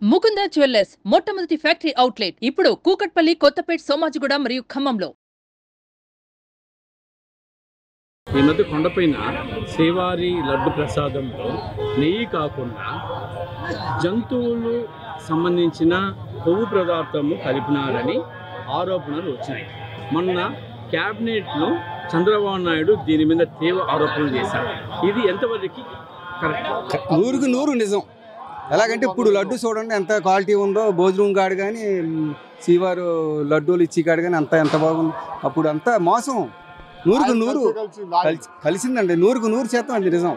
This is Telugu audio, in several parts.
ముకుంద జ్యువెల్లర్స్ మొట్టమొదటి ఫ్యాక్టరీ అవుట్లెట్ ఇప్పుడు కూకట్పల్లి, కొత్తపేట్, సోమాజిగూడ మరియు ఖమ్మంలో. ఈ మధ్య కొండపైన శ్రీవారి లడ్డు ప్రసాదంలో నెయ్యి కాకుండా జంతువులు సంబంధించిన కొవ్వు పదార్థము కలిపినారని ఆరోపణలు వచ్చినాయి. మొన్న క్యాబినెట్లో చంద్రబాబు నాయుడు దీని మీద తీవ్ర ఆరోపణలు చేశారు. ఇది ఎంతవరకు కరెక్ట్? 100కి 100 నిజం. ఎలాగంటే ఇప్పుడు లడ్డు చూడండి ఎంత క్వాలిటీ ఉందో, భోజనం కాడు కానీ శ్రీవారు లడ్డూలు ఇచ్చి కాడు కానీ ఎంత బాగుంది. అప్పుడు అంతా మోసం. 100కి 100 కలిసిందండి. 100కి 100% అది నిజం.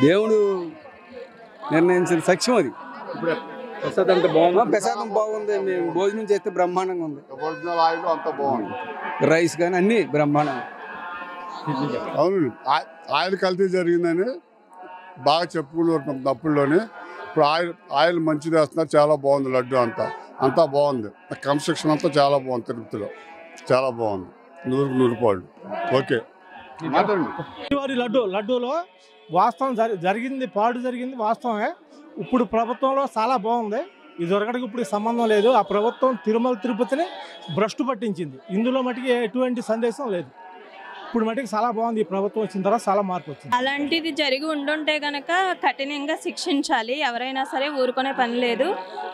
దేవుడు నిర్ణయించిన సత్యం అది. ఇప్పుడు ప్రసాదం అంత బాగుంది. ప్రసాదం బాగుంది. మేము భోజనం చేస్తే బ్రహ్మాండంగా ఉంది. అంత బాగుంది. రైస్ కానీ అన్నీ బ్రహ్మాండంగా. అవును, ఆయిల్ కల్తీ జరిగిందని బాగా చెప్పుకుంటున్నాం తప్పుల్లోనే. ఇప్పుడు ఆయిల్ మంచిది వేస్తున్నారు. చాలా బాగుంది. లడ్డు అంతా బాగుంది. కన్స్ట్రక్షన్ అంతా చాలా బాగుంది. తిరుపతిలో చాలా బాగుంది. 100కి 100 పాళ్ళు. ఓకే, మాట్లాడండి. లడ్డూలో వాస్తవం జరిగింది, పాడు జరిగింది వాస్తవమే. ఇప్పుడు ప్రభుత్వంలో చాలా బాగుంది. ఇది దొరకడానికి ఇప్పుడు సంబంధం లేదు. ఆ ప్రభుత్వం తిరుమల తిరుపతిని భ్రష్టు పట్టించింది. ఇందులో మటుకి ఎటువంటి సందేశం లేదు. ఇప్పుడు మటుకు చాలా బాగుంది. ఈ ప్రభుత్వం వచ్చిన తర్వాత చాలా మార్పు వచ్చింది. అలాంటిది జరిగి ఉండుంటే కనుక కఠినంగా శిక్షించాలి. ఎవరైనా సరే ఊరుకునే పని లేదు.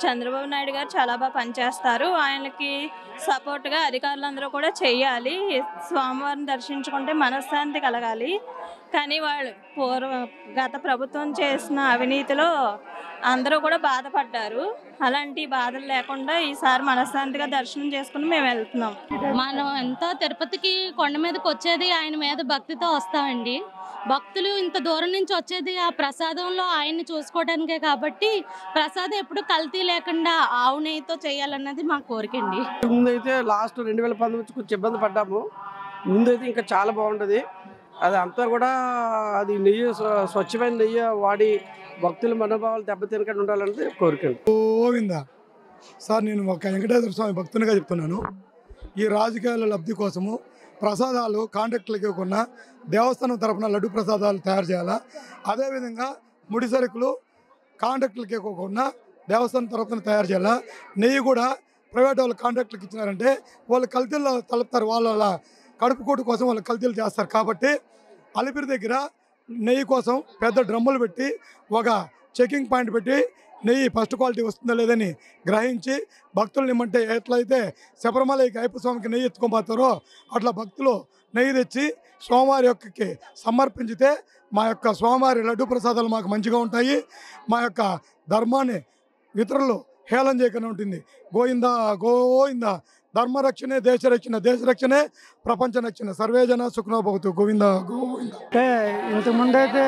చంద్రబాబు నాయుడు గారు చాలా బాగా పనిచేస్తారు. ఆయనకి సపోర్ట్గా అధికారులందరూ కూడా చేయాలి. స్వామివారిని దర్శించుకుంటే మనశ్శాంతి కలగాలి. కానీ గత ప్రభుత్వం చేసిన అవినీతిలో అందరూ కూడా బాధపడ్డారు. అలాంటి బాధలు లేకుండా ఈసారి మనశ్శాంతిగా దర్శనం చేసుకుని మేము వెళ్తున్నాం. మనం ఎంతో తిరుపతికి కొండ మీదకి వచ్చేది ఆయన మీద భక్తితో వస్తామండి. భక్తులు ఇంత దూరం నుంచి వచ్చేది ఆ ప్రసాదంలో ఆయన్ని చూసుకోవడానికే. కాబట్టి ప్రసాదం ఎప్పుడు కల్తీ లేకుండా ఆవు నెయ్యితో చేయాలన్నది మా కోరికండి. ముందైతే లాస్ట్ 2019 నుంచి కొంచెం ఇబ్బంది పడ్డాము. ముందైతే ఇంకా చాలా బాగుంటుంది. అది అంతా కూడా అది నెయ్యి, స్వచ్ఛమైన నెయ్యి వాడి భక్తుల మనోభావాలు దెబ్బతినకుండా ఉండాలన్నది కోరికండి. గోవిందా సార్, నేను ఒక వెంకటేశ్వర స్వామి భక్తునిగా చెప్తున్నాను. ఈ రాజకీయాల లబ్ధి కోసము ప్రసాదాలు కాంట్రాక్టులకి ఇవ్వకుండా దేవస్థానం తరఫున లడ్డు ప్రసాదాలు తయారు చేయాలా. అదేవిధంగా ముడి సరుకులు కాంట్రాక్టులకి ఇవ్వకుండా దేవస్థానం తరఫున తయారు చేయాలా. నెయ్యి కూడా ప్రైవేట్ వాళ్ళు కాంట్రాక్టులకు ఇచ్చినారంటే వాళ్ళు కల్తీల్లో తలుపుతారు. వాళ్ళ కడుపు కోటు కోసం వాళ్ళు కల్తీలు చేస్తారు. కాబట్టి అలిపిరి దగ్గర నెయ్యి కోసం పెద్ద డ్రమ్ములు పెట్టి ఒక చెకింగ్ పాయింట్ పెట్టి నెయ్యి ఫస్ట్ క్వాలిటీ వస్తుందో లేదని గ్రహించి భక్తులు ఇమ్మంటే ఎట్లయితే శబరిమలకి అయ్యప్ప స్వామికి నెయ్యి ఎత్తుకోబోతారో అట్లా భక్తులు నెయ్యి తెచ్చి స్వామివారి యొక్కకి సమర్పించితే మా యొక్క స్వామివారి లడ్డు ప్రసాదాలు మాకు మంచిగా ఉంటాయి. మా యొక్క ధర్మాన్ని ఇతరులు హేళన చేయకుండా ఉంటుంది. గోవిందా గోవిందా. ధర్మరక్షణే దేశరక్షణ, దేశరక్షణే ప్రపంచ రక్షణ. సర్వేజన సుఖనో భవతు. గోవిందా గోవిందా. అంటే ఇంతకుముందు అయితే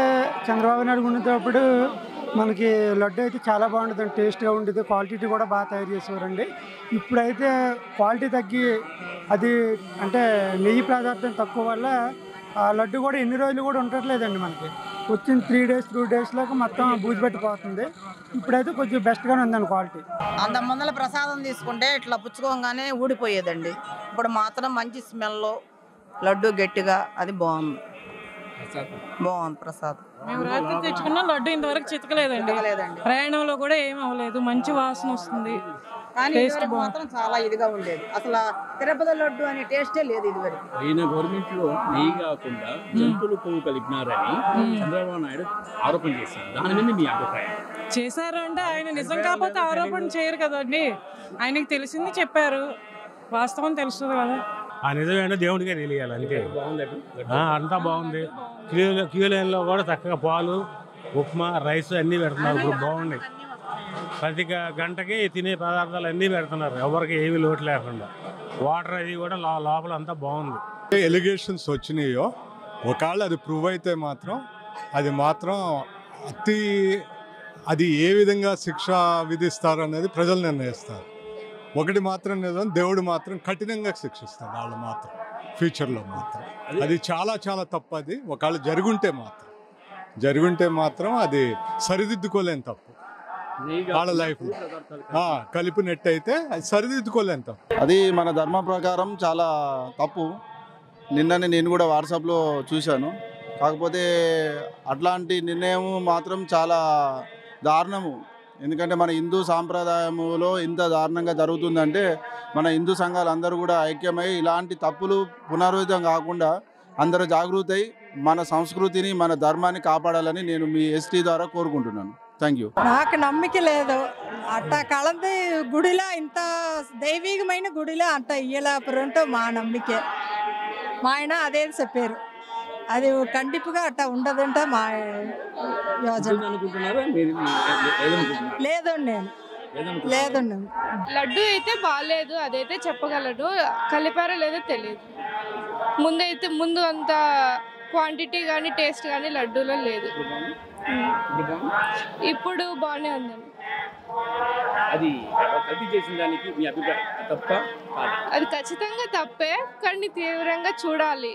చంద్రబాబు నాయుడు ఉండేటప్పుడు మనకి లడ్డు అయితే చాలా బాగుంటుంది, టేస్ట్గా ఉండేది, క్వాలిటీ కూడా బాగా తయారు చేసేవారండి. ఇప్పుడైతే క్వాలిటీ తగ్గి అది అంటే నెయ్యి పదార్థం తక్కువ వల్ల ఆ లడ్డు కూడా ఎన్ని రోజులు కూడా ఉండట్లేదండి. మనకి వచ్చిన 3 days 2 daysలోకి మొత్తం బూజు పెట్టిపోతుంది. ఇప్పుడైతే కొంచెం బెస్ట్గానే ఉందండి క్వాలిటీ. అంత ముందల ప్రసాదం తీసుకుంటే ఇట్లా పుచ్చుకోగానే ఊడిపోయేదండి. ఇప్పుడు మాత్రం మంచి స్మెల్లో లడ్డు గట్టిగా అది బాగుంది ప్రసాదం. మేము రాత్రి తెచ్చుకున్న లడ్డు ఇంతవరకు చితకలేదండి. ప్రయాణంలో కూడా ఏం అవ్వలేదు. మంచి వాసన వస్తుంది. కానీ మాత్రం చాలా ఇదిగా ఉండేది. అసలు తిరుపతి లడ్డు అనే టేస్టే లేదు ఇదివరకు. అయిన గవర్నమెంట్ లో నెయ్యి కాకుండా జంతువులు కొవ్వు కలిపినారని చంద్రబాబు నాయుడు ఆరోపణ చేశారు. దాని మీద మీ అభిప్రాయం? చేశారు అంటే ఆయన నిజం కాకపోతే ఆరోపణ చేయరు కదండి. ఆయనకి తెలిసింది చెప్పారు. వాస్తవం తెలుస్తుంది కదా. ఆ నిజమేంటో దేవుడికే తెలియాలి. అంతే. అంతా బాగుంది. క్యూ లైన్లో కూడా చక్కగా పాలు, ఉప్మా, రైస్ అన్నీ పెడుతున్నారు. ఇప్పుడు బాగుంది. ప్రతి గంటకి తినే పదార్థాలు అన్నీ పెడుతున్నారు. ఎవరికి ఏమీ లోటు లేకుండా. వాటర్ అది కూడా లోపల అంతా బాగుంది. ఎలిగేషన్స్ వచ్చినాయో ఒకవేళ అది ప్రూవ్ అయితే మాత్రం అది ఏ విధంగా శిక్ష విధిస్తారనేది ప్రజలు నిర్ణయిస్తారు. ఒకటి మాత్రం నిజం, దేవుడు మాత్రం కఠినంగా శిక్షిస్తాడు వాళ్ళు మాత్రం ఫ్యూచర్లో మాత్రం. అది చాలా చాలా తప్పు. అది ఒకవేళ జరుగుంటే మాత్రం అది సరిదిద్దుకోలేని తప్పు. వాళ్ళ లైఫ్ కలిపినట్టయితే అది సరిదిద్దుకోలేని తప్పు. అది మన ధర్మ ప్రకారం చాలా తప్పు. నిన్ననే నేను కూడా వాట్సాప్లో చూశాను. కాకపోతే అట్లాంటి నిర్ణయం మాత్రం చాలా దారుణము. ఎందుకంటే మన హిందూ సాంప్రదాయములో ఇంత దారుణంగా జరుగుతుందంటే మన హిందూ సంఘాలు అందరూ కూడా ఐక్యమై ఇలాంటి తప్పులు పునరావృతం కాకుండా అందరూ జాగృతి అయి మన సంస్కృతిని మన ధర్మాన్ని కాపాడాలని నేను మీ ఎస్టీ ద్వారా కోరుకుంటున్నాను. Thank you. నాకు నమ్మిక లేదు. అట్ట కలది గుడిలో ఇంత దైవికమైన గుడిలో అంత ఇయ్యలేపురంటూ మా నమ్మికే. మా ఆయన అదే చెప్పారు, అది కండిపుగా అట్ట ఉండదంట మా యోజన. లేదండి లేదండి. లడ్డు అయితే బాగాలేదు, అదైతే చెప్పగలడు. కలిపారో లేదో తెలియదు. ముందు అంత క్వాంటిటీ కానీ టేస్ట్ కానీ లడ్డూలో లేదు. ఇప్పుడు బాగానే ఉందండి. అది కల్తీ చేసిన దానికి మీ అభిప్రాయం తప్ప? అది ఖచ్చితంగా తప్పే, కానీ తీవ్రంగా చూడాలి.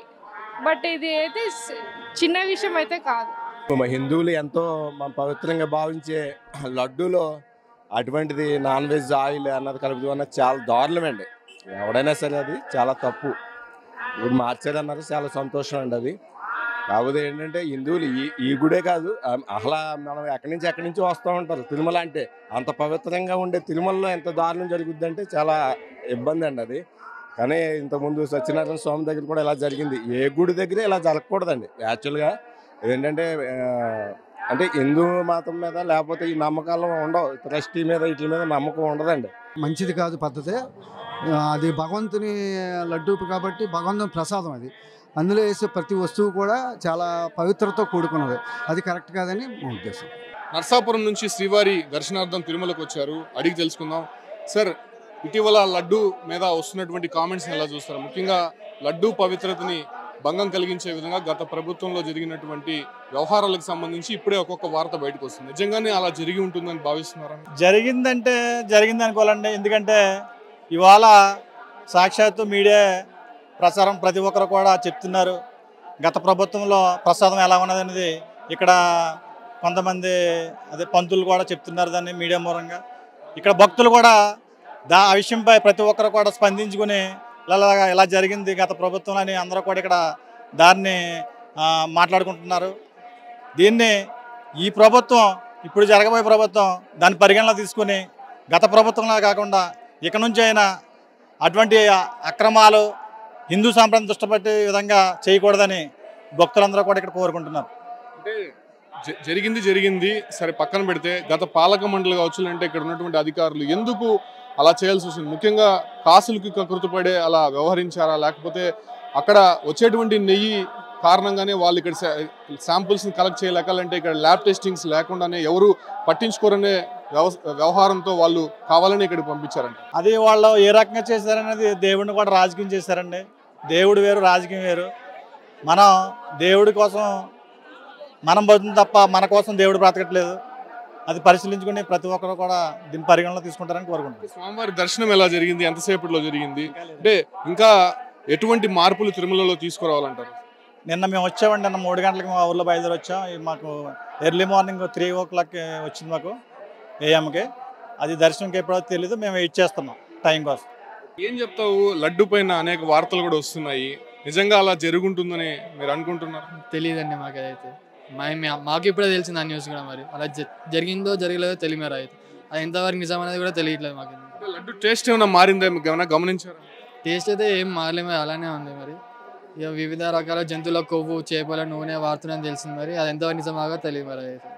బట్ ఇది అయితే చిన్న విషయం అయితే కాదు. మా హిందువులు ఎంతో పవిత్రంగా భావించే లడ్డూలో అటువంటిది నాన్ వెజ్ ఆయిల్ అన్నది కలుపుతూ అన్నది చాలా దారుణమండి. ఎవడైనా సరే అది చాలా తప్పు. ఇప్పుడు మార్చారన్నారు, చాలా సంతోషం అండి అది. కాకపోతే ఏంటంటే హిందువులు ఈ గుడే కాదు, అసలు మనం ఎక్కడి నుంచి వస్తూ ఉంటారు. తిరుమల అంటే అంత పవిత్రంగా ఉండే తిరుమలలో ఎంత దారుణం జరుగుద్దంటే చాలా ఇబ్బంది అండి అది. కానీ ఇంతకుముందు సత్యనారాయణ స్వామి దగ్గర కూడా ఇలా జరిగింది. ఏ గుడి దగ్గర ఇలా జరగకూడదండి. యాక్చువల్గా ఏంటంటే అంటే హిందూ మతం మీద లేకపోతే ఈ నమ్మకాలు ఉండవు, ట్రస్టీ మీద వీటి మీద నమ్మకం ఉండదండి. మంచిది కాదు పద్ధతి. అది భగవంతుని లడ్డూ కాబట్టి భగవంతుని ప్రసాదం అది. అందులో వేసే ప్రతి వస్తువు కూడా చాలా పవిత్రతో కూడుకున్నది. అది కరెక్ట్ కాదని మా ఉద్దేశం. నర్సాపురం నుంచి శ్రీవారి దర్శనార్థం తిరుమలకు వచ్చారు, అడిగి తెలుసుకుందాం. సార్, ఇటీవల లడ్డు మీద వస్తున్నటువంటి కామెంట్స్ని ఎలా చూస్తారు? ముఖ్యంగా లడ్డు పవిత్రతని భంగం కలిగించే విధంగా గత ప్రభుత్వంలో జరిగినటువంటి వ్యవహారాలకు సంబంధించి ఇప్పుడే ఒక్కొక్క వార్త బయటకు వస్తుంది. నిజంగానే అలా జరిగి ఉంటుందని భావిస్తున్నారా? జరిగిందంటే జరిగింది అనుకోవాలండి. ఎందుకంటే ఇవాళ సాక్షాత్తు మీడియా ప్రచారం ప్రతి ఒక్కరు కూడా చెప్తున్నారు. గత ప్రభుత్వంలో ప్రసాదం ఎలా ఉన్నదనేది ఇక్కడ కొంతమంది పంతులు కూడా చెప్తున్నారు దాన్ని మీడియా మూలంగా. ఇక్కడ భక్తులు కూడా ఆ విషయంపై ప్రతి ఒక్కరు కూడా స్పందించుకుని ఇలా జరిగింది గత ప్రభుత్వంలో అని అందరూ కూడా ఇక్కడ దాన్ని మాట్లాడుకుంటున్నారు. దీన్ని ఈ ప్రభుత్వం, ఇప్పుడు జరగబోయే ప్రభుత్వం దాన్ని పరిగణలో తీసుకుని గత ప్రభుత్వంలో కాకుండా ఇక నుంచి అయినా అటువంటి అక్రమాలు హిందూ సాంప్రదాయం దృష్టిపెట్టే విధంగా చేయకూడదని భక్తులందరూ కూడా ఇక్కడ కోరుకుంటున్నారు. అంటే జరిగింది సరే పక్కన పెడితే గత పాలక మండలి కావచ్చు, అంటే ఇక్కడ ఉన్నటువంటి అధికారులు ఎందుకు అలా చేయాల్సి వచ్చింది? ముఖ్యంగా కాసులకి కృతపడే అలా వ్యవహరించారా, లేకపోతే అక్కడ వచ్చేటువంటి నెయ్యి కారణంగానే వాళ్ళు ఇక్కడ శాంపుల్స్ని కలెక్ట్ చేయలేకాలంటే ఇక్కడ ల్యాబ్ టెస్టింగ్స్ లేకుండానే ఎవరు పట్టించుకోరనే వ్యవహారంతో వాళ్ళు కావాలని ఇక్కడికి పంపించారండి? అది వాళ్ళు ఏ రకంగా చేశారనేది దేవుడిని కూడా రాజకీయం చేశారండి. దేవుడు వేరు, రాజకీయం వేరు. మనం దేవుడి కోసం మనం బతుకుతుంది తప్ప మన కోసం దేవుడు బ్రతకట్లేదు. అది పరిశీలించుకుని ప్రతి ఒక్కరు కూడా దీని పరిగణలో తీసుకుంటారని కోరుకుంటున్నాం. స్వామివారి దర్శనం ఎలా జరిగింది, ఎంతసేపట్లో జరిగింది, అంటే ఇంకా ఎటువంటి మార్పులు తిరుమలలో తీసుకురావాలంటారు? నిన్న మేము వచ్చామండి. నిన్న 3 గంటలకు మా ఊర్లో బయలుదేరి వచ్చాం. మాకు ఎర్లీ మార్నింగ్ 3 o'clock వచ్చింది మాకు ఏఎంకి. అది దర్శనంకి ఎప్పుడో తెలియదు, మేము వెయిట్ చేస్తున్నాం టైం కోసం. ఏం చెప్తావు? లడ్డు పైన అనేక వార్తలు కూడా వస్తున్నాయి, నిజంగా అలా జరుగుంటుందని మీరు అనుకుంటున్నారు? తెలియదండి మాకు. అదైతే మాకు ఇప్పుడే తెలిసింది ఆ న్యూస్ కూడా. మరి అలా జరిగిందో జరగలేదో తెలియదు. మరి అయితే అది ఎంతవరకు నిజం అనేది కూడా తెలియట్లేదు మాకు. లడ్డు టేస్ట్ ఏమైనా మారిందా ఏమైనా గమనించారా? టేస్ట్ అయితే ఏం మారలేదు, అలానే ఉంది. మరి ఇక వివిధ రకాల జంతువుల కొవ్వు, చేపల నూనె వాడుతున్నాయని తెలిసింది. మరి అది ఎంతవరకు నిజమాగా తెలియదు. మరి అయితే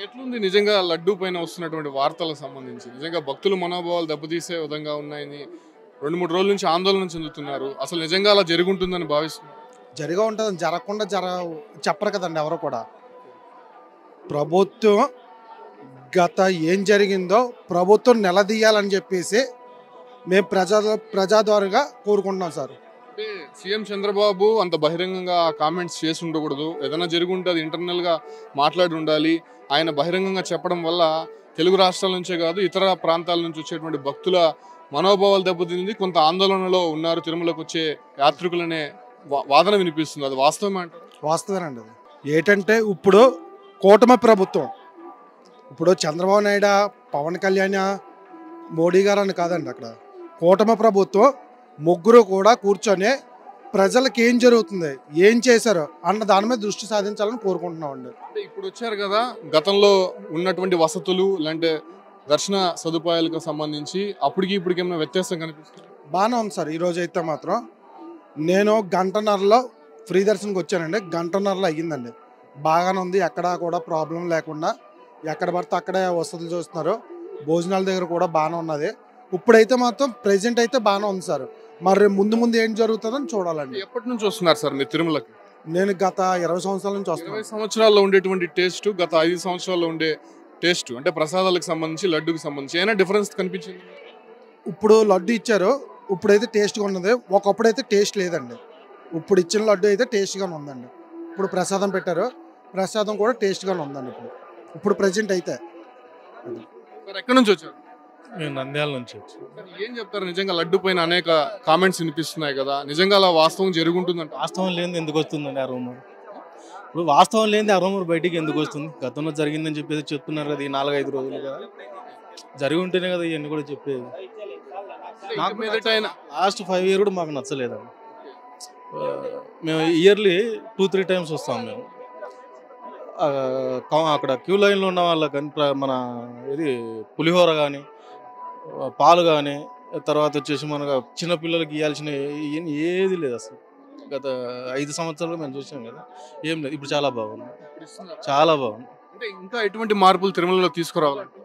ఎట్లుంది నిజంగా లడ్డు పైన వస్తున్నటువంటి వార్తలకు సంబంధించి? నిజంగా భక్తుల మనోభావాలు దెబ్బతీసే విధంగా ఉన్నాయని 2-3 రోజుల నుంచి ఆందోళన చెందుతున్నారు. అసలు నిజంగా అలా జరుగుంటుందని భావిస్తున్నారు? జరిగా ఉంటుంది, జరగకుండా చెప్పరు కదండి ఎవరు కూడా. ప్రభుత్వం గత ఏం జరిగిందో ప్రభుత్వం నిలదీయాలని చెప్పేసి మేము ప్రజాద్వారంగా కోరుకుంటున్నాం సార్. అంటే సీఎం చంద్రబాబు అంత బహిరంగంగా కామెంట్స్ చేసి ఉండకూడదు, ఏదైనా జరిగి ఉంటే అది ఇంటర్నల్గా మాట్లాడి ఉండాలి. ఆయన బహిరంగంగా చెప్పడం వల్ల తెలుగు రాష్ట్రాల నుంచే కాదు ఇతర ప్రాంతాల నుంచి వచ్చేటువంటి భక్తుల మనోభావాలు దెబ్బతింది. కొంత ఆందోళనలో ఉన్నారు తిరుమలకు వచ్చే యాత్రికులనే వాదన వినిపిస్తుంది. అది వాస్తవమే అంటారు? వాస్తవేనండి. అది ఏంటంటే ఇప్పుడు కూటమి ప్రభుత్వం, ఇప్పుడు చంద్రబాబు నాయుడు, పవన్ కళ్యాణ్, మోడీ గారు అని కాదండి, అక్కడ కూటమి ప్రభుత్వం ముగ్గురు కూడా కూర్చొని ప్రజలకు ఏం జరుగుతుంది, ఏం చేశారో అన్న దాని మీద దృష్టి సాధించాలని కోరుకుంటున్నామండి. ఇప్పుడు వచ్చారు కదా, గతంలో ఉన్నటువంటి వసతులు లేదంటే దర్శన సదుపాయాలకు సంబంధించి అప్పటికి ఇప్పటికి ఏమైనా వ్యత్యాసం కనిపిస్తుంది? బాగానే ఉంది సార్. ఈరోజు అయితే మాత్రం నేను గంటన్నరలో ఫ్రీ దర్శనంకి వచ్చానండి. గంటన్నరలో అయ్యిందండి. బాగానే ఉంది, ఎక్కడా కూడా ప్రాబ్లం లేకుండా ఎక్కడ పడితే అక్కడే వసతులు చూస్తున్నారు. భోజనాల దగ్గర కూడా బాగానే ఉన్నది. ఇప్పుడైతే మాత్రం ప్రెజెంట్ అయితే బాగానే ఉంది సార్. మరి ముందు ముందు ఏం జరుగుతుందని చూడాలండి. ఎప్పటి నుంచి వస్తున్నారు సార్ మీరు తిరుమలకి? నేను గత 20 సంవత్సరాల నుంచి వస్తున్నాను. 20 సంవత్సరాల్లో ఉండేటువంటి టేస్ట్ గత 5 సంవత్సరాల్లో ఉండే టేస్ట్ అంటే ప్రసాదాలకు సంబంధించి లడ్డుకి సంబంధించి ఏమైనా డిఫరెన్స్ కనిపించింది? ఇప్పుడు లడ్డు ఇచ్చారు, ఇప్పుడైతే టేస్ట్గా ఉన్నది. ఒకప్పుడైతే టేస్ట్ లేదండి. ఇప్పుడు ఇచ్చిన లడ్డు అయితే టేస్ట్గానే ఉందండి. ఇప్పుడు ప్రసాదం పెట్టారు, ప్రసాదం కూడా టేస్ట్గానే ఉందండి. ఇప్పుడు ప్రజెంట్ అయితే. ఎక్కడి నుంచి వచ్చారు? మేము నంద్యాల నుంచి వచ్చి. ఏం చెప్తారు? నిజంగా లడ్డు పైన అనేక కామెంట్స్ వినిపిస్తున్నాయి కదా, నిజంగా అలా వాస్తవం జరుగుంటుందంట? వాస్తవం లేనిది ఎందుకు వస్తుందండి ఆ రూమర్? ఇప్పుడు వాస్తవం లేనిది ఆ రూమర్ బయటికి ఎందుకు వస్తుంది? గతంలో జరిగిందని చెప్పేసి చెప్తున్నారు కదా, ఈ 4-5 రోజులు కదా జరిగి ఉంటేనే కదా ఇవన్నీ కూడా చెప్పేది. నాకు లాస్ట్ 5 ఇయర్ కూడా మాకు నచ్చలేదండి. మేము ఇయర్లీ 2-3 టైమ్స్ వస్తాం. మేము అక్కడ క్యూ లైన్లో ఉన్న వాళ్ళకి మన ఇది పులిహోర కానీ పాలు కానీ తర్వాత వచ్చేసి మనకు చిన్నపిల్లలకి ఇవ్వాల్సిన ఏది లేదు అసలు. గత 5 సంవత్సరాలు మేము చూసాం కదా, ఏం లేదు. ఇప్పుడు చాలా బాగుంది, చాలా బాగుంది. అంటే ఇంకా ఎటువంటి మార్పులు తిరుమలలో తీసుకురావాలంటే?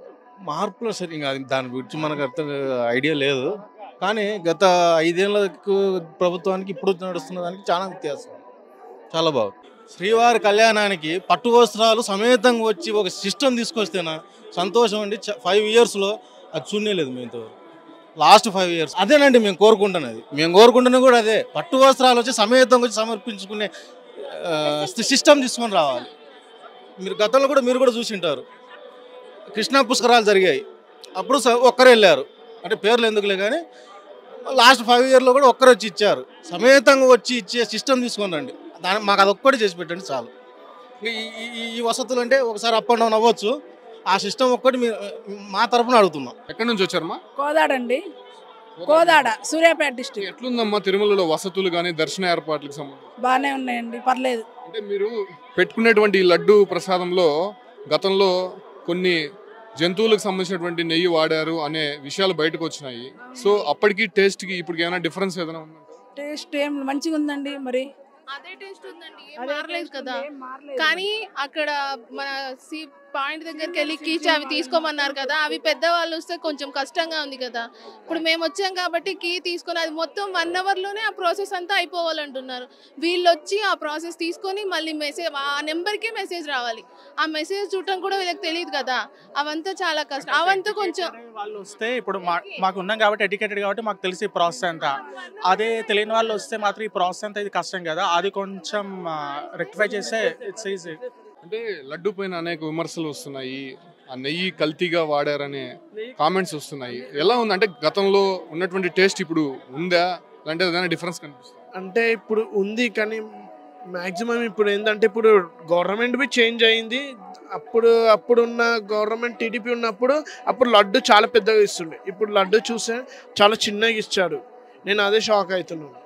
మార్పులు సరే ఇంకా దాని గురించి మనకు అర్థం ఐడియా లేదు. కానీ గత 5 ఏళ్ళకు ప్రభుత్వానికి ఇప్పుడు నడుస్తున్న దానికి చాలా వ్యత్యాసం, చాలా బాగుంది. శ్రీవారి కళ్యాణానికి పట్టు వస్త్రాలు సమేతంగా వచ్చి ఒక సిస్టమ్ తీసుకొస్తేనా సంతోషం అండి. 5 ఇయర్స్లో అది చూడలేదు మేము. లాస్ట్ 5 ఇయర్స్ అదేనండి మేము కోరుకుంటున్నది. మేము కోరుకుంటున్నది కూడా అదే. పట్టు వస్త్రాలు వచ్చి సమేతంగా వచ్చి సమర్పించుకునే సిస్టమ్ తీసుకొని రావాలి. మీరు గతంలో కూడా మీరు కూడా చూసి ఉంటారు, కృష్ణా పుష్కరాలు జరిగాయి, అప్పుడు ఒక్కరు వెళ్ళారు. అంటే పేర్లు ఎందుకులే కానీ లాస్ట్ 5 ఇయర్లో కూడా ఒక్కరు వచ్చి ఇచ్చారు. సమేతంగా వచ్చి ఇచ్చే సిస్టమ్ తీసుకొని రండి. దాని మాకు అదొక్కటి చేసి పెట్టండి చాలు. ఈ వసతులు అంటే ఒకసారి అప్ అండ్ డౌన్ అవ్వచ్చు, ఆ సిస్టమ్ ఒక్కటి మా తరఫున అడుగుతున్నాం. ఎక్కడి నుంచి వచ్చారమ్మా? కోదాడండి, కోదాడ, సూర్యాపేట డిస్ట్రిక్ట్. ఎట్లుందమ్మా తిరుమలలో వసతులు కానీ దర్శన ఏర్పాట్లకు సంబంధించి? బాగానే ఉన్నాయండి, పర్లేదు. అంటే మీరు పెట్టుకునేటువంటి లడ్డు ప్రసాదంలో గతంలో కొన్ని జంతువులకు సంబంధించినటువంటి నెయ్యి వాడారు అనే విషయాలు బయటకు వచ్చినాయి. సో అప్పటికి టేస్ట్కి ఇప్పటికి ఏమైనా డిఫరెన్స్ ఏదైనా ఉందా? టేస్ట్ ఏం మంచిగా ఉందండి. మరి అదే టేస్ట్ ఉందండి, ఏం మారలేదు కదా. కానీ అక్కడ మన పాయింట్ దగ్గరికి వెళ్ళి కీచి అవి తీసుకోమన్నారు కదా, అవి పెద్దవాళ్ళు వస్తే కొంచెం కష్టంగా ఉంది కదా. ఇప్పుడు మేము వచ్చాం కాబట్టి కీ తీసుకొని అది మొత్తం 1 అవర్లోనే ఆ ప్రాసెస్ అంతా అయిపోవాలంటున్నారు. వీళ్ళు వచ్చి ఆ ప్రాసెస్ తీసుకొని మళ్ళీ మెసేజ్ ఆ నెంబర్కి మెసేజ్ రావాలి. ఆ మెసేజ్ చూడటం కూడా వీళ్ళకి తెలియదు కదా, అవంతా చాలా కష్టం. అవంతా కొంచెం వాళ్ళు వస్తే ఇప్పుడు మాకు ఉన్నాం కాబట్టి ఎడ్యుకేటెడ్ కాబట్టి మాకు తెలిసి ప్రాసెస్ అంతా. అదే తెలియని వాళ్ళు వస్తే మాత్రం ఈ ప్రాసెస్ అంతా ఇది కష్టం కదా, అది కొంచెం రెక్టిఫై చేస్తే ఇట్స్ ఈజీ. అంటే లడ్డు పైన అనేక విమర్శలు వస్తున్నాయి, ఆ నెయ్యి కల్తీగా వాడారనే కామెంట్స్ వస్తున్నాయి. ఎలా ఉంది అంటే గతంలో ఉన్నటువంటి టేస్ట్ ఇప్పుడు ఉందా, అంటే ఏదైనా డిఫరెన్స్ కనిపిస్తుంది? అంటే ఇప్పుడు ఉంది కానీ మ్యాక్సిమం ఇప్పుడు ఏంటంటే ఇప్పుడు గవర్నమెంట్ బి చేంజ్ అయింది. అప్పుడున్న గవర్నమెంట్ టీడీపీ ఉన్నప్పుడు అప్పుడు లడ్డు చాలా పెద్దగా ఇస్తుండే, ఇప్పుడు లడ్డు చూస్తే చాలా చిన్నగా ఇచ్చాడు. నేను అదే షాక్ అవుతున్నాను.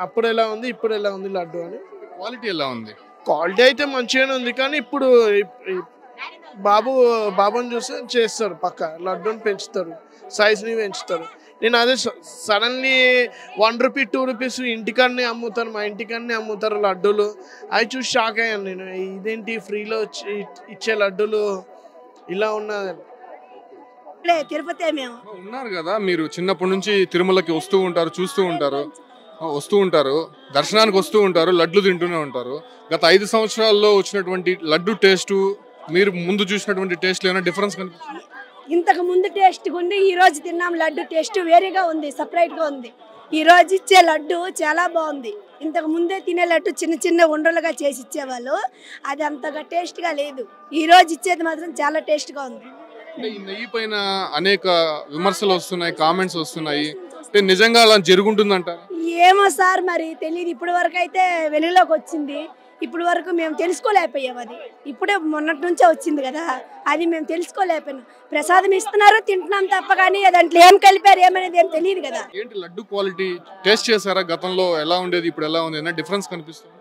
అప్పుడు ఎలా ఉంది ఇప్పుడు ఎలా ఉంది లడ్డు అని. క్వాలిటీ ఎలా ఉంది? క్వాలిటీ అయితే మంచిగానే ఉంది కానీ ఇప్పుడు బాబుని చూస్తే చేస్తారు, పక్క లడ్డూని పెంచుతారు, సైజ్ని పెంచుతారు. నేను అదే సడన్లీ 1 రూపీ 2 రూపీస్ ఇంటికాడనే అమ్ముతారు, మా ఇంటికాడనే అమ్ముతారు లడ్డూలు. అవి చూసి షాక్ అయ్యాను నేను, ఇదేంటి ఫ్రీలో ఇచ్చే లడ్డూలు ఇలా ఉన్నదని. తిరుపతి మేము ఉన్నారు కదా, మీరు చిన్నప్పటి నుంచి తిరుమలకి వస్తూ ఉంటారు, చూస్తూ ఉంటారు, వస్తూ ఉంటారు, దర్శనానికి వస్తూ ఉంటారు, లడ్లు తింటూనే ఉంటారు. గత 5 సంవత్సరాల్లో వచ్చినటువంటి లడ్డు టేస్ట్ మీరు ముందు చూసినటువంటి టేస్ట్ ఏమైనా డిఫరెన్స్ కనిపిస్తుంది? ఇంతకు ముందు టేస్ట్ ఉంది, ఈ రోజు తిన్నాం లడ్డు టేస్ట్ వేరేగా ఉంది, సపరేట్గా ఉంది. ఈ రోజు ఇచ్చే లడ్డు చాలా బాగుంది. ఇంతకు ముందే తినే లడ్డు చిన్న చిన్న ఉండలుగా చేసి ఇచ్చేవాళ్ళు, అది అంతగా టేస్ట్గా లేదు. ఈ రోజు ఇచ్చేది మాత్రం చాలా టేస్ట్గా ఉంది. ఈ నెయ్యి పైన అనేక విమర్శలు వస్తున్నాయి, కామెంట్స్ వస్తున్నాయి, నిజంగా అలా జరుగుతుందంట? ఏమో సార్ మరి తెలియదు. ఇప్పటి వరకు అయితే వెలుగులోకి వచ్చింది, ఇప్పుడు వరకు మేము తెలుసుకోలేకపోయాం. అది ఇప్పుడే మొన్నటి నుంచే వచ్చింది కదా, అది మేము తెలుసుకోలేకపోయాం. ప్రసాదం ఇస్తున్నారు, తింటున్నాం తప్ప, కానీ దాంట్లో ఏం కలిపారు ఏమనేది ఏం తెలియదు కదా. ఏంటి లడ్డు క్వాలిటీ టేస్ట్ చేశారా? గతంలో ఎలా ఉండేది, ఇప్పుడు ఎలా ఉంది? డిఫరెన్స్ కనిపిస్తుంది?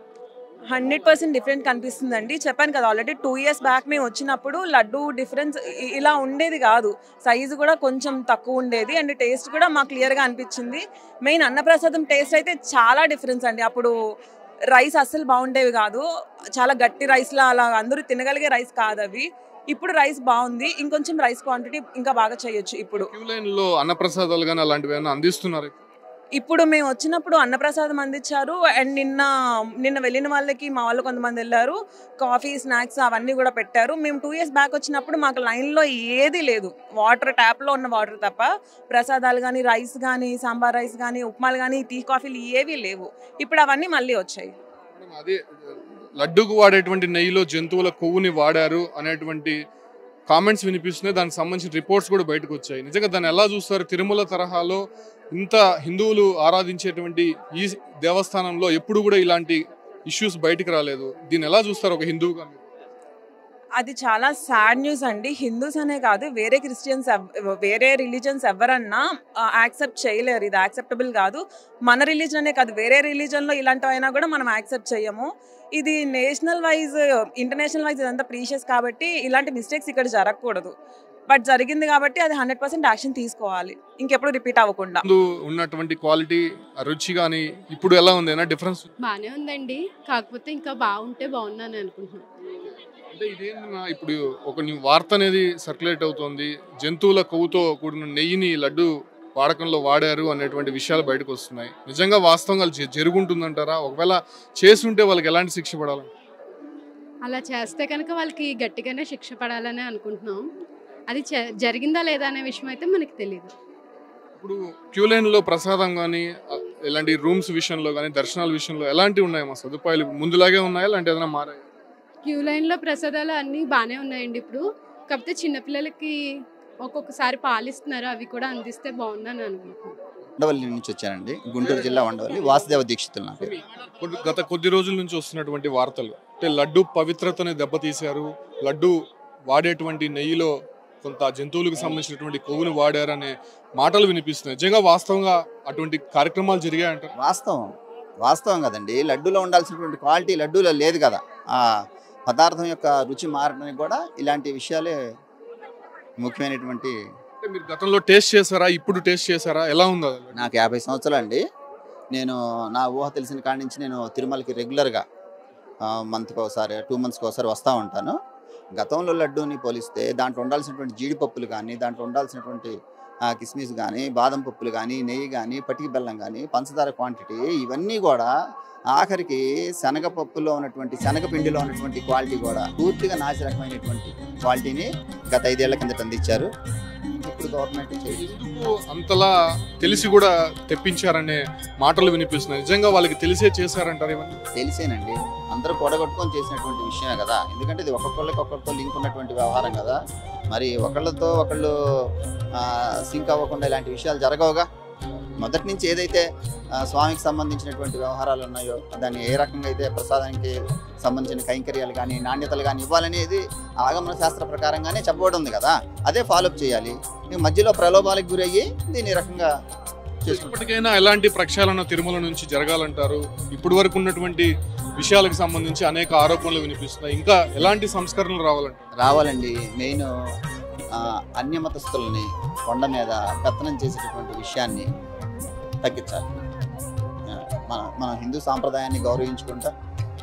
100% డిఫరెంట్ కనిపిస్తుందండి. చెప్పాను కదా ఆల్రెడీ 2 years బ్యాక్ మేము వచ్చినప్పుడు లడ్డు డిఫరెన్స్ ఇలా ఉండేది కాదు. సైజు కూడా కొంచెం తక్కువ ఉండేది అండ్ టేస్ట్ కూడా మాకు క్లియర్గా అనిపించింది. మెయిన్ అన్నప్రసాదం టేస్ట్ అయితే చాలా డిఫరెన్స్ అండి. అప్పుడు రైస్ అస్సలు బాగుండేవి కాదు, చాలా గట్టి రైస్లా అలా అందరూ తినగలిగే రైస్ కాదు అవి. ఇప్పుడు రైస్ బాగుంది, ఇంకొంచెం రైస్ క్వాంటిటీ ఇంకా బాగా చేయొచ్చు. ఇప్పుడు క్యూ లైన్లో అన్నప్రసాదాలు కానీ అలాంటివి ఏమైనా అందిస్తున్నారు? ఇప్పుడు మేము వచ్చినప్పుడు అన్నప్రసాదం అందించారు అండ్ నిన్న వెళ్ళిన వాళ్ళకి మా వాళ్ళు కొంతమంది వెళ్ళారు, కాఫీ స్నాక్స్ అవన్నీ కూడా పెట్టారు. మేము 2 years బ్యాక్ వచ్చినప్పుడు మాకు లైన్లో ఏది లేదు, వాటర్ ట్యాప్లో ఉన్న వాటర్ తప్ప ప్రసాదాలు కానీ రైస్ కానీ సాంబార్ రైస్ కానీ ఉప్మాలు కానీ టీ కాఫీలు ఏవి లేవు. ఇప్పుడు అవన్నీ మళ్ళీ వచ్చాయి. అదే లడ్డూకు వాడేటువంటి నెయ్యిలో జంతువుల కొవ్వుని వాడారు అనేటువంటి కామెంట్స్ వినిపిస్తున్నాయి. దానికి సంబంధించిన రిపోర్ట్స్ కూడా బయటకు వచ్చాయి. నిజంగా దాన్ని ఎలా చూస్తారు? తిరుమల తరహాలో ఇంత హిందువులు ఆరాధించేటువంటి ఈ దేవస్థానంలో ఎప్పుడు కూడా ఇలాంటి ఇష్యూస్ బయటికి రాలేదు. దీన్ని ఎలా చూస్తారు ఒక హిందువుగా? అది చాలా సాడ్ న్యూస్ అండి. హిందూస్ అనే కాదు, వేరే క్రిస్టియన్స్ వేరే రిలీజన్స్ ఎవరన్నా యాక్సెప్ట్ చేయలేరు. ఇది యాక్సెప్టబుల్ కాదు. మన రిలీజన్ అనే కాదు, వేరే రిలీజన్లో ఇలాంటివైనా కూడా మనం యాక్సెప్ట్ చేయము. ఇది నేషనల్ వైజ్ ఇంటర్నేషనల్ వైజ్ ఇదంతా ప్రీషియస్ కాబట్టి ఇలాంటి మిస్టేక్స్ ఇక్కడ జరగకూడదు. బట్ జరిగింది కాబట్టి అది 100% యాక్షన్ తీసుకోవాలి, ఇంకెప్పుడు రిపీట్ అవ్వకుండా. ఉన్నటువంటి క్వాలిటీ రుచి కానీ ఇప్పుడు ఎలా ఉంది? డిఫరెన్స్ బాగానే ఉందండి, కాకపోతే ఇంకా బాగుంటే బాగుందని అనుకుంటున్నాను. అంటే ఇదేంటి, ఇప్పుడు ఒక వార్త అనేది సర్క్యులేట్ అవుతుంది, జంతువుల కొవ్వుతో కూడిన నెయ్యిని లడ్డు వాడకంలో వాడారు అనేటువంటి విషయాలు బయటకు వస్తున్నాయి. నిజంగా వాస్తవంగా జరుగుంటుందంటారా? ఒకవేళ చేస్తుంటే వాళ్ళకి ఎలాంటి శిక్ష పడాలి? అలా చేస్తే కనుక వాళ్ళకి గట్టిగానే శిక్ష పడాలని అనుకుంటున్నాం. అది జరిగిందా లేదా అనే విషయం అయితే మనకి తెలియదు. ఇప్పుడు క్యూ లైన్లో ప్రసాదం కానీ ఇలాంటి రూమ్స్ విషయంలో కానీ దర్శనాల విషయంలో ఎలాంటివి ఉన్నాయమ్మా సదుపాయాలు? ముందులాగే ఉన్నాయా లేదంటే ఏదైనా మారాయి? క్యూ లైన్లో ప్రసాదాలు అన్నీ బాగానే ఉన్నాయండి ఇప్పుడు. కాకపోతే చిన్నపిల్లలకి ఒక్కొక్కసారి పాలిస్తున్నారు, అవి కూడా అందిస్తే బాగుందని అనుకుంటున్నాను. ఉండవల్లి నుంచి వచ్చానండి, గుంటూరు జిల్లా ఉండవల్లి. వాసుదేవ దీక్షితులు నా పేరు. గత కొద్ది రోజుల నుంచి వస్తున్నటువంటి వార్తలు అంటే లడ్డు పవిత్రతని దెబ్బతీశారు, లడ్డు వాడేటువంటి నెయ్యిలో కొంత జంతువులకు సంబంధించినటువంటి కొవ్వును వాడారనే మాటలు వినిపిస్తున్నాయి. నిజంగా వాస్తవంగా అటువంటి కార్యక్రమాలు జరిగాయంటారు? వాస్తవం కదండి. లడ్డూలో ఉండాల్సినటువంటి క్వాలిటీ లడ్డూలో లేదు కదా. ఆ పదార్థం యొక్క రుచి మారడానికి కూడా ఇలాంటి విషయాలే ముఖ్యమైనటువంటి. మీరు గతంలో టేస్ట్ చేశారా, ఇప్పుడు టేస్ట్ చేశారా, ఎలా ఉందో? నాకు 50 సంవత్సరాలు అండి. నేను నా ఊహ తెలిసిన కాడి నుంచి నేను తిరుమలకి రెగ్యులర్గా మంత్కి ఒకసారి 2 monthsకి ఒకసారి వస్తూ ఉంటాను. గతంలో లడ్డూని పోలిస్తే దాంట్లో ఉండాల్సినటువంటి జీడిపప్పులు కానీ, దాంట్లో ఉండాల్సినటువంటి కిస్మిస్ కానీ, బాదం పప్పులు కానీ, నెయ్యి కానీ, పటికి బెల్లం కానీ, పంచదార క్వాంటిటీ ఇవన్నీ కూడా ఆఖరికి శనగపప్పులో ఉన్నటువంటి శనగపిండిలో ఉన్నటువంటి క్వాలిటీ కూడా పూర్తిగా నాసిరకమైనటువంటి క్వాలిటీని గత 5 ఏళ్ల కిందట అందించారు. ఇప్పుడు గవర్నమెంట్ అంతలా తెలిసి కూడా తెప్పించారనే మాటలు వినిపిస్తున్నాయి. నిజంగా వాళ్ళకి తెలిసే చేశారంటారు? ఇవన్నీ తెలిసేనండి, అందరూ కూడగొట్టుకొని చేసినటువంటి విషయమే కదా. ఎందుకంటే ఇది ఒక్కొక్కరితో లింక్ ఉన్నటువంటి వ్యవహారం కదా. మరి ఒకళ్ళతో ఒకళ్ళు సింక్ అవ్వకుండా ఇలాంటి విషయాలు జరగవుగా. మొదటి నుంచి ఏదైతే స్వామికి సంబంధించినటువంటి వ్యవహారాలు ఉన్నాయో దాన్ని ఏ రకంగా అయితే ప్రసాదానికి సంబంధించిన కైంకర్యాలు కానీ నాణ్యతలు కానీ ఇవ్వాలనేది ఆగమన శాస్త్ర ప్రకారంగానే చెప్పబడి ఉంది కదా. అదే ఫాలోఅప్ చేయాలి. మధ్యలో ప్రలోభాలకు గురయ్యి దీని రకంగా ఇప్పటికైనా ఎలాంటి ప్రక్షాళన తిరుమల నుంచి జరగాలంటారు? ఇప్పటి వరకు ఉన్నటువంటి విషయాలకు సంబంధించి అనేక ఆరోపణలు వినిపిస్తున్నాయి. ఇంకా ఎలాంటి సంస్కరణలు రావాలండి? మెయిన్ అన్యమతస్తుల్ని కొండ మీద పెత్తనం చేసేటటువంటి విషయాన్ని తగ్గించాలి. మన హిందూ సాంప్రదాయాన్ని గౌరవించుకుంటా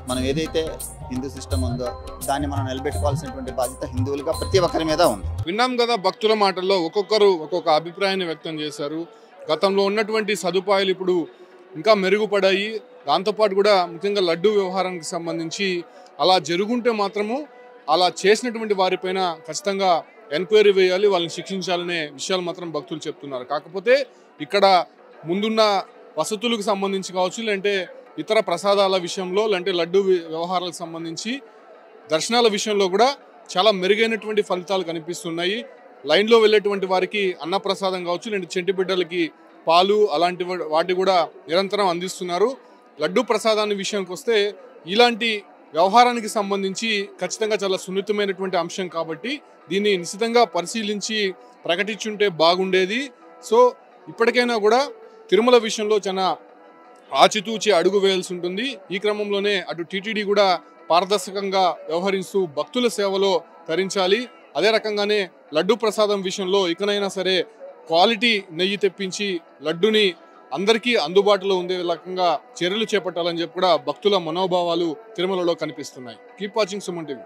మనం ఏదైతే హిందూ సిస్టమ్ ఉందో దాన్ని మనం నిలబెట్టుకోవాల్సినటువంటి బాధ్యత హిందువులుగా ప్రతి ఒక్కరి మీద ఉంది. విన్నాం కదా భక్తుల మాటల్లో ఒక్కొక్కరు ఒక్కొక్క అభిప్రాయాన్ని వ్యక్తం చేశారు. గతంలో ఉన్నటువంటి సదుపాయాలు ఇప్పుడు ఇంకా మెరుగుపడాయి. దాంతోపాటు కూడా ముఖ్యంగా లడ్డు వ్యవహారానికి సంబంధించి అలా జరుగుంటే మాత్రము అలా చేసినటువంటి వారిపైన ఖచ్చితంగా ఎంక్వైరీ వేయాలి, వాళ్ళని శిక్షించాలనే విషయాలు మాత్రం భక్తులు చెప్తున్నారు. కాకపోతే ఇక్కడ ముందున్న వసతులకు సంబంధించి కావచ్చు, లేదంటే ఇతర ప్రసాదాల విషయంలో, లేదంటే లడ్డు వ్యవహారాలకు సంబంధించి దర్శనాల విషయంలో కూడా చాలా మెరుగైనటువంటి ఫలితాలు కనిపిస్తున్నాయి. లైన్లో వెళ్ళేటువంటి వారికి అన్నప్రసాదం కావచ్చు, లేదంటే చెంటి బిడ్డలకి పాలు అలాంటి వాటి కూడా నిరంతరం అందిస్తున్నారు. లడ్డు ప్రసాదాన్ని విషయానికి వస్తే ఇలాంటి వ్యవహారానికి సంబంధించి ఖచ్చితంగా చాలా సున్నితమైనటువంటి అంశం కాబట్టి దీన్ని నిశ్చితంగా పరిశీలించి ప్రకటించుంటే బాగుండేది. సో ఇప్పటికైనా కూడా తిరుమల విషయంలో చాలా ఆచితూచి అడుగు వేయాల్సి ఉంటుంది. ఈ క్రమంలోనే అటు టీటీడీ కూడా పారదర్శకంగా వ్యవహరిస్తూ భక్తుల సేవలో తరించాలి. అదే రకంగానే లడ్డు ప్రసాదం విషయంలో ఇకనైనా సరే క్వాలిటీ నెయ్యి తెప్పించి లడ్డుని అందరికీ అందుబాటులో ఉండే రకంగా చర్యలు చేపట్టాలని చెప్పి కూడా భక్తుల మనోభావాలు తిరుమలలో కనిపిస్తున్నాయి. Keep watching Suman TV.